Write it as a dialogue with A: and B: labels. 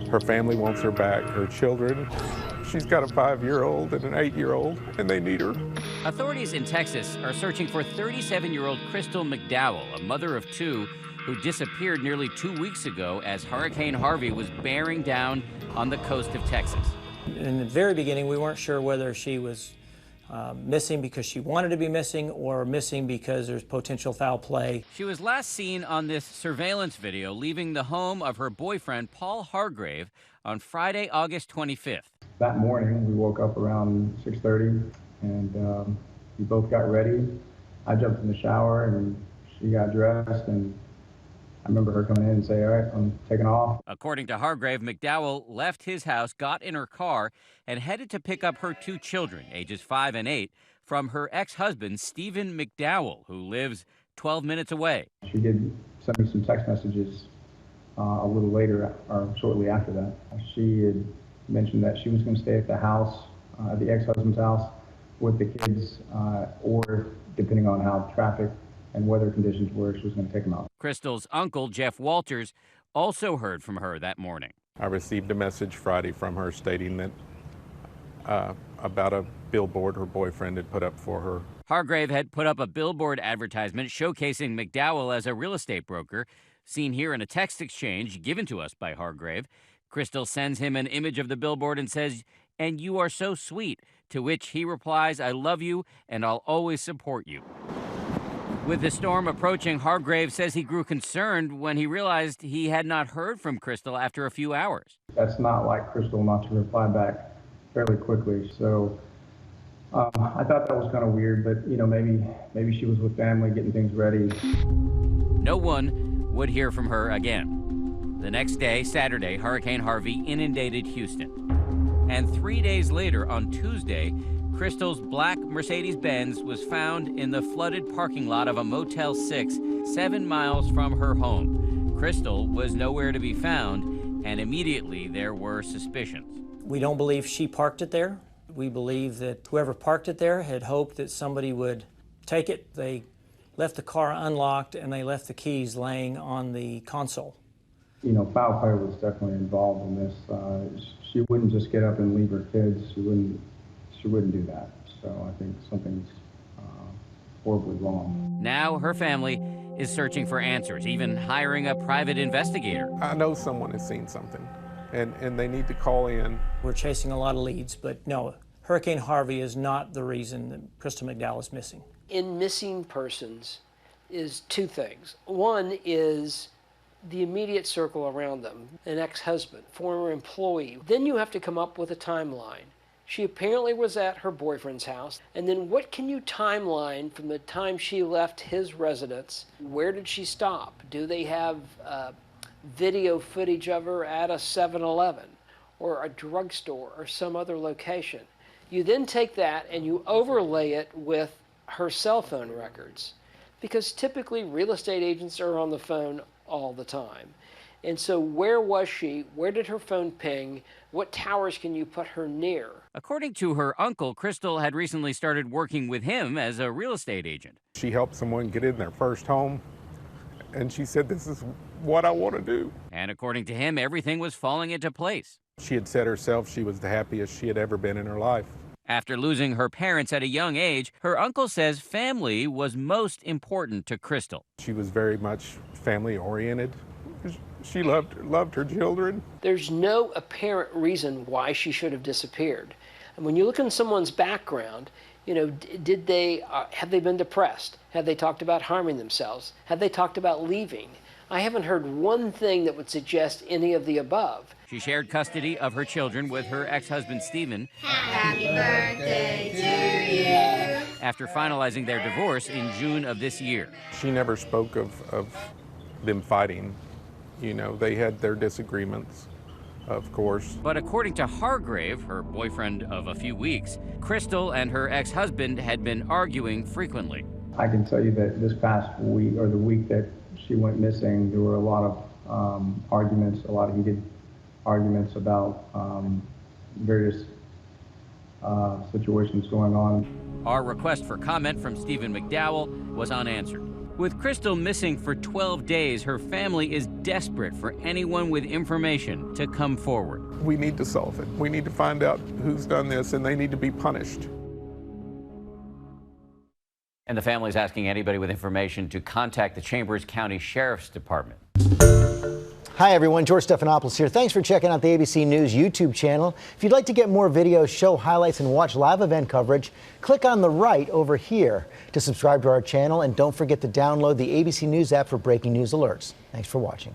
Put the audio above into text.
A: Her family wants her back, her children. She's got a 5-year-old and an 8-year-old, and they need her.
B: Authorities in Texas are searching for 37-year-old Crystal McDowell, a mother of 2, who disappeared nearly 2 weeks ago as Hurricane Harvey was bearing down on the coast of Texas.
C: In the very beginning, we weren't sure whether she was missing because she wanted to be missing or missing because there's potential foul play.
B: She was last seen on this surveillance video leaving the home of her boyfriend, Paul Hargrave, on Friday, August 25th.
D: That morning, we woke up around 6:30, and we both got ready. I jumped in the shower, and she got dressed, and I remember her coming in and saying, "All right, I'm taking off."
B: According to Hargrave, McDowell left his house, got in her car, and headed to pick up her 2 children, ages 5 and 8, from her ex-husband, Stephen McDowell, who lives 12 minutes away.
D: She did send me some text messages a little later, or shortly after that. She had mentioned that she was going to stay at the house, the ex-husband's house, with the kids, or depending on how traffic and weather conditions were, she was going to take them out.
B: Crystal's uncle, Jeff Walters, also heard from her that morning.
A: I received a message Friday from her stating that about a billboard her boyfriend had put up for her.
B: Hargrave had put up a billboard advertisement showcasing McDowell as a real estate broker, seen here in a text exchange given to us by Hargrave. Crystal sends him an image of the billboard and says, "And you are so sweet," to which he replies, "I love you and I'll always support you." With the storm approaching, Hargrave says he grew concerned when he realized he had not heard from Crystal after a few hours.
D: That's not like Crystal not to reply back fairly quickly. So I thought that was kind of weird, but maybe she was with family getting things ready.
B: No one would hear from her again. The next day, Saturday, Hurricane Harvey inundated Houston. And 3 days later, on Tuesday, Crystal's black Mercedes-Benz was found in the flooded parking lot of a Motel 6, 7 miles from her home. Crystal was nowhere to be found, and immediately there were suspicions.
C: We don't believe she parked it there. We believe that whoever parked it there had hoped that somebody would take it. They left the car unlocked, and they left the keys laying on the console.
D: Foul play was definitely involved in this. She wouldn't just get up and leave her kids. She wouldn't do that. So I think something's horribly wrong.
B: Now her family is searching for answers, even hiring a private investigator.
A: I know someone has seen something, and they need to call in.
C: We're chasing a lot of leads, but no, Hurricane Harvey is not the reason that Crystal McDowell is missing.
E: In missing persons is 2 things. One is the immediate circle around them, an ex-husband, former employee. Then you have to come up with a timeline. She apparently was at her boyfriend's house, and then what can you timeline from the time she left his residence? Where did she stop? Do they have video footage of her at a 7-Eleven or a drugstore or some other location? You then take that and you overlay it with her cell phone records, because typically real estate agents are on the phone all the time. And so where was she? Where did her phone ping? What towers can you put her near?
B: According to her uncle, Crystal had recently started working with him as a real estate agent.
A: She helped someone get in their first home, and she said, "This is what I want to do."
B: And according to him, everything was falling into place.
A: She had said herself she was the happiest she had ever been in her life.
B: After losing her parents at a young age, her uncle says family was most important to Crystal.
A: She was very much family-oriented. She loved her children.
E: There's no apparent reason why she should have disappeared. And when you look in someone's background, did they have they been depressed? Have they talked about harming themselves? Have they talked about leaving? I haven't heard one thing that would suggest any of the above.
B: She shared custody of her children with her ex-husband, Stephen.
F: Happy birthday to you.
B: After finalizing their divorce in June of this year.
A: She never spoke of them fighting. They had their disagreements, of course.
B: But according to Hargrave, her boyfriend of a few weeks, Crystal and her ex-husband had been arguing frequently.
D: I can tell you that this past week, or the week that she went missing, there were a lot of arguments, a lot of heated arguments about various situations going on.
B: Our request for comment from Stephen McDowell was unanswered. With Crystal missing for 12 days, her family is desperate for anyone with information to come forward.
A: We need to solve it. We need to find out who's done this, and they need to be punished.
B: And the family is asking anybody with information to contact the Chambers County Sheriff's Department.
G: Hi everyone, George Stephanopoulos here. Thanks for checking out the ABC News YouTube channel. If you'd like to get more videos, show highlights, and watch live event coverage, click on the right over here to subscribe to our channel, and don't forget to download the ABC News app for breaking news alerts. Thanks for watching.